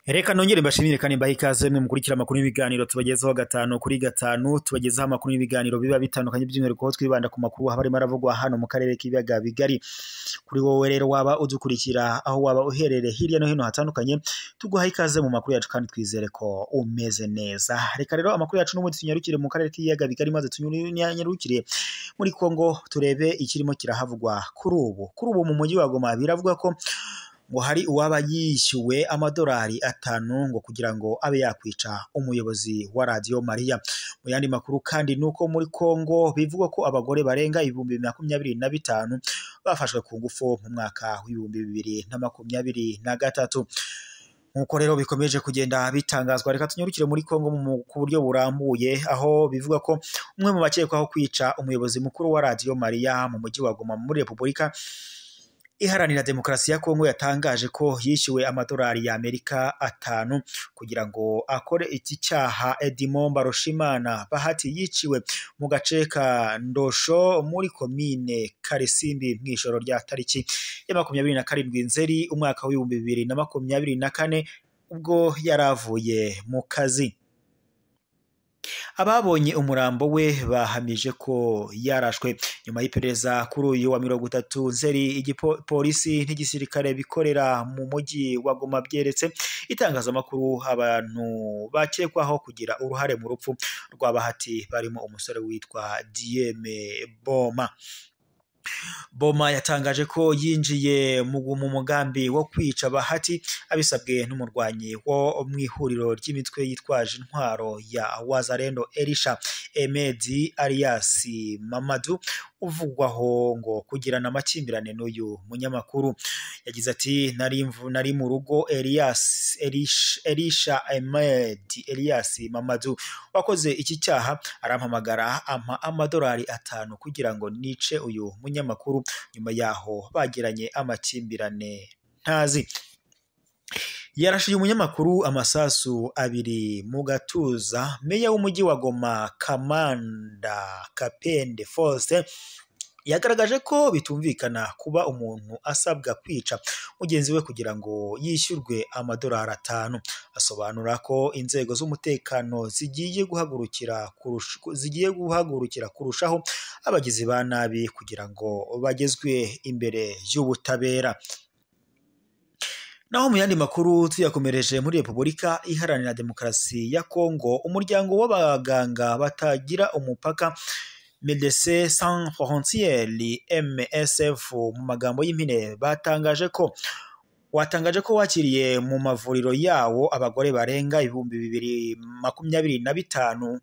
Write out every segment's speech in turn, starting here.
Reka nongere mbashimire kandi mbahe ikaze mwe mukurikira amakuru y'ibiganiro tubagezaho gatanu kuri gatanu, tubagezaho amakuru y'ibiganiro biba bitandukanye by'umwihariko twibanda ku makuru harimo aravugwa hano mu karere k'ibiyaga bigari. Kuri wowe rero waba udukurikira aho waba uherereye hirya no hino hatandukanye, tuguhaye ikaze mu makuru yacu kandi twizere ko umeze neza. Reka rero amakuru yacu n'ubundi tunyarukire mu karere k'ibiyaga bigari maze tunyarukire muri Kongo turebe ikirimo kirahavugwa kuri ubu mu mujyi wa Goma. Biravuga ko ngo hari uwaba yishyuwe amadolari 5 ngo kugira ngo abe yakwica umuyobozi wa Radio Maria. Mu yandi makuru kandi nuko muri Kongo bivugwa ko abagore barenga 2025 bafashwe ku ngufu mu mwaka w'2023. Nkuko rero bikomeje kugenda bitangazwa, reka tunyarukire muri Kongo ku buryo burambuye, aho bivuga ko umwe mu bakekwaho kwica umuyobozi mukuru wa Radio Maria mu mujyi wa Goma muri Repubulika Iharanira Demokarasi ya Kongo yatangaje ko yishyuwe amadolari y'Amerika 5 kugira ngo akore iki cyaha. Edmond Barushimana Bahati yiciwe mu gace ka Ndosho muri komine Karisimbi mw'ijoro rya tariki ya 27 Nzeri umwaka w'2024 ubwo yaravuye mu kazi. Ababonye umurambo we bahamije ko yarashwe nyuma y'iperereza kuri uyu wa 30 Nzeri. Igipolisi n'igisirikare bikorera mu mujyi wa Goma byeretse itangazamakuru abantu bakekwaho kugira uruhare mu rupfu rwa Bahati, barimo umusore witwa Dieme Boma yatangaje ko yinjiye mu mugambi wo kwica Bahati abisabwe n'umurwanyi wo mw'ihuriro ry'imitwe yitwaje intwaro ya Wazalendo Elisha Emedi alias Mamadu, uvugwaho ngo kugirana amakimbirane n'uyu munyamakuru. Yagize ati nari mu rugo Elisha Emedi alias Mamadu wakoze iki cyaha arampamagara ampa amadolari 5 kugira ngo nice uyu munyamakuru, nyuma yaho bagiranye amakimbirane ntazi. Yarashiye umunyamakuru amasasu 2 mu gatuza. Meya w'umujyi wa Goma Kamanda Kapende Force yagaragaje ko bitumvikana kuba umuntu asabwa kwica mugenzi we kugira ngo yishyurwe amadolari 5. Asobanura ko inzego z'umutekano zigiye guhagurukira kurushaho abagizi ba nabi kugira ngo bagezwe imbere y'ubutabera. Naho mu yandi makuru tuyakomereje muri Repubulika Iharanira Demokarasi ya Kongo, umuryango w'abaganga batagira umupaka Médecins Sans Frontières MSF mu magambo y'impine watangaje ko wakiriye mu mavuriro yawo abagore barenga 2025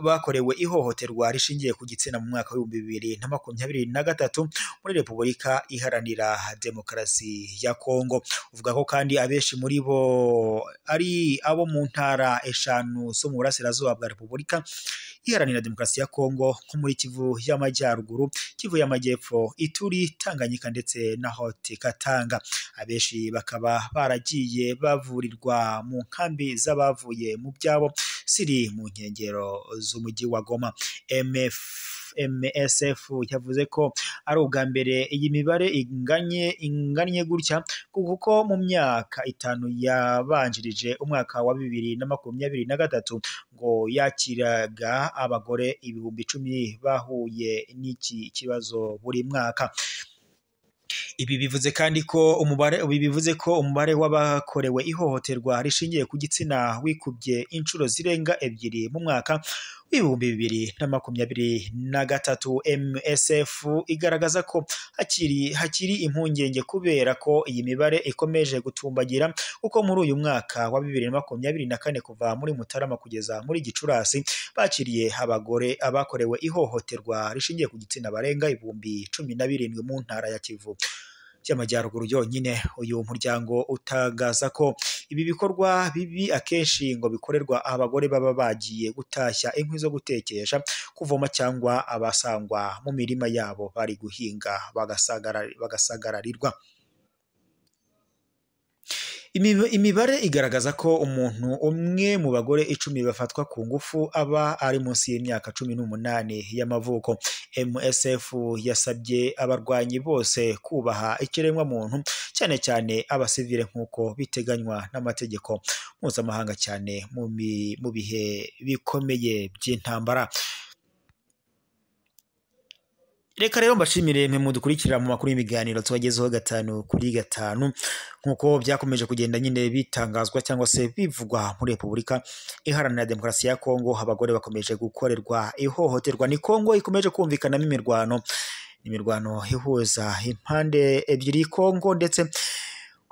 bakorewe ihohoterwa rishingiye ku gitsina mu mwaka w'2023 muri Repubulika Iharanira Demokarasi ya Kongo. Uvuga ko kandi abenshi muri bo ari abo mu ntara 5 zo mu burasirazuba bwa Repubulika Iharanira Demokarasi ya Kongo, nko muri Kivu y'Amajyaruguru, Kivu y'Amajyepfo, Ituri, Tanganyika ndetse na Haut Katanga. Abenshi bakaba baragiye bavurirwa mu nkambi z'abavuye mu byabo siri mu nkengero z'umujyi wa Goma. MSF yavuze ko ari ubwa mbere iyi mibare inganye gutya, kuko mu myaka 5 yabanjirije umwaka wa 2023 ngo yakiraga abagore 10,000 bahuye n'iki kibazo buri mwaka. Ibi bivuze ko umubare w'abakorewe ihohoterwa rishingiye ku gitsina wikubye inshuro zirenga 2 mu mwaka w'2023. MSF igaragaza ko hakiri impungenge kubera ko iyi mibare ikomeje gutumbagira, kuko muri uyu mwaka wa 2024 kuva muri Mutarama kugeza muri Gicurasi bakiriye abagore abakorewe ihohoterwa rishingiye ku gitsina barenga 17,000 mu ntara ya Kivu y'Amajyaruguru yonyine. Uyu muryango utangaza ko ibi bikorwa bibi akenshi ngo bikorerwa abagore baba bagiye gutashya inkwi zo gutekesha, kuvoma cyangwa abasangwa mu mirima yabo bari guhinga bagasagararirwa. Imibare igaragaza ko umuntu umwe mu bagore 10 bafatwa ku ngufu aba ari munsi y'imyaka 18 y'amavuko. MSF yasabye abarwanyi bose kubaha ikiremwa muntu, cyane cyane abasivile nk'uko biteganywa n'amategeko mpuzamahanga, cyane mu bihe bikomeye by'intambara. Reka rero mbashimire mwe mudukurikira mu makuru y'ibiganiro tubagezeho 5 kuri 5 nkuko byakomeje kugenda nyine bitangazwa cyangwa se bivugwa muri Repubulika Iharanira Demokarasi ya Kongo. Abagore bakomeje gukorerwa ihohoterwa, ni Kongo ikomeje kumvikanamo imirwano ihuza impande ebyiri, Kongo ndetse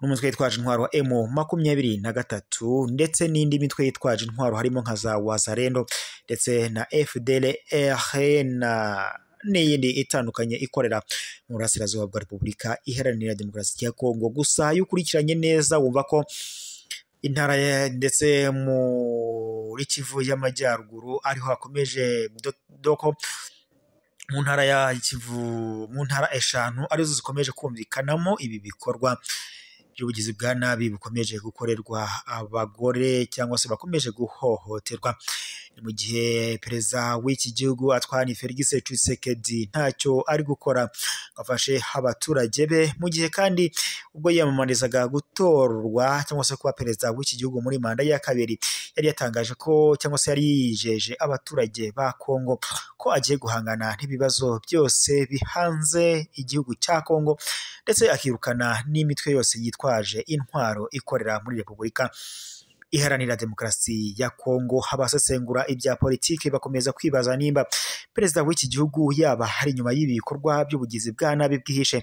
n'umutwe witwaje intwaro wa M23 ndetse n'indi mitwe yitwaje intwaro harimo nka za Wazalendo ndetse na FDLR n'iyindi itandukanye ikorera mu burasirazuba bwa Repubulika Iharanira Demokarasi ya Kongo. Gusa iyo ukurikiranye neza wumva ko intara ndetse muri Kivu y'Amajyaruguru ariho hakomeje doko mu ntara ya Kivu, mu ntara 5 arizo zikomeje kumvikanamo ibi bikorwa by'ubugizi bwa nabi bukomeje gukorerwa abagore cyangwa se bakomeje guhohoterwa. Mu gihe perezida w'iki gihugu Antoine Felix Tshisekedi ntacyo ari gukora afashe abaturage be, mu gihe kandi ubwo yamamarizaga gutorwa cyangwa se kuba perezida w'iki gihugu muri manda ya kabiri, yari yatangaje ko cyangwa se yari yijeje abaturage ba Kongo ko agiye guhangana n'ibibazo byose bihanze igihugu cya Kongo ndetse akirukana n'imitwe yose yitwaje intwaro ikorera muri Repubulika Iharanira Demokarasi ya Kongo. Abasesengura ibya politiki bakomeza kwibaza nimba perezida w'iki gihugu yaba hari nyuma y'ibikorwa by'ubugizi bwa nabi bwihishe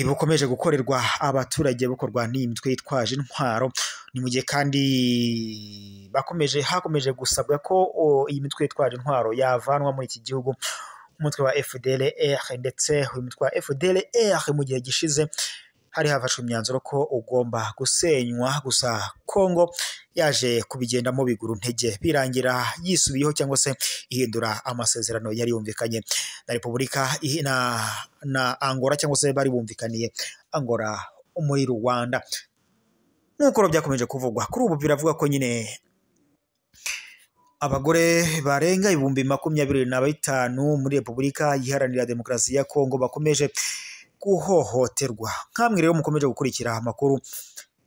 bukomeje gukorerwa abaturage bukorwa n'imitwe yitwaje intwaro. Ni mu gihe kandi hakomeje gusabwa ko iyi mitwe yitwaje intwaro yavanwa muri iki gihugu, umutwe wa FDLR ndetse umutwe wa FDLR mu gihe gishize hari hafashwe imyanzuro ko ugomba gusenywa. Gusa Kongo yaje kubigendamo biguru ntege birangira yisubiyeho cyangwa se ihindura amasezerano yari yumvikanye na Repubulika na Angola cyangwa se bari bumvikaniye Angola muri Rwanda. Nk'uko byakomeje kuvugwa kuri ubu biravuga ko nyine abagore barenga 25,000 muri Repubulika Iharanira Demokarasi ya Kongo bakomeje guhohoterwa. Nkamwe rero mukomeje gukurikira amakuru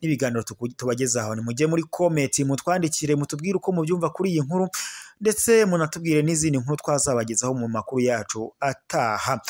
n'ibiganiro tubagezaho, ni mujye muri comment mutwandikire mutubwire uko mubyumva kuri iyi nkuru, ndetse munatubwire n'izindi nkuru twazabagezaho mu makuru yacu ataha.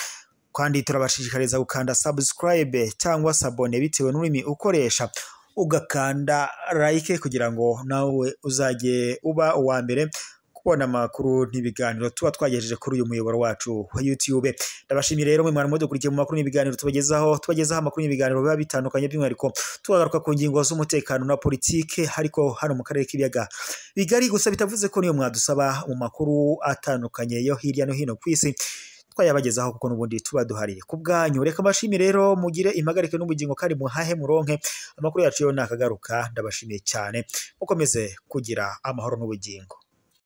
Kandi turabashishikariza gukanda subscribe cyangwa sabone bitewe n'urimi ukoresha, ugakanda like kugira ngo nawe uzajye uba uwa mbere kubona amakuru n'ibiganiro tuba twagejeje kuri uyu muyoboro wacu wa YouTube. Ndabashimiye rero mwe mwarimo dukurikiye mu makuru n'ibiganiro tubagezaho amakuru n'ibiganiro biba bitandukanye, by'umwihariko tubagaruka ku ngingo z'umutekano na politike ariko hano mu karere k'ibiyaga bigari. Gusa bitavuze ko niyo mwadusaba mu makuru atandukanye yo hirya no hino ku isi twayabagezaho, kuko n'ubundi tuba duhari ku bwanyu. Reka mbashimire rero, mugire impagarike n'ubugingo kandi muhahe muronke amakuru yacu yo nakagaruka. Ndabashimiye cyane, mukomeze kugira amahoro n'ubugingo.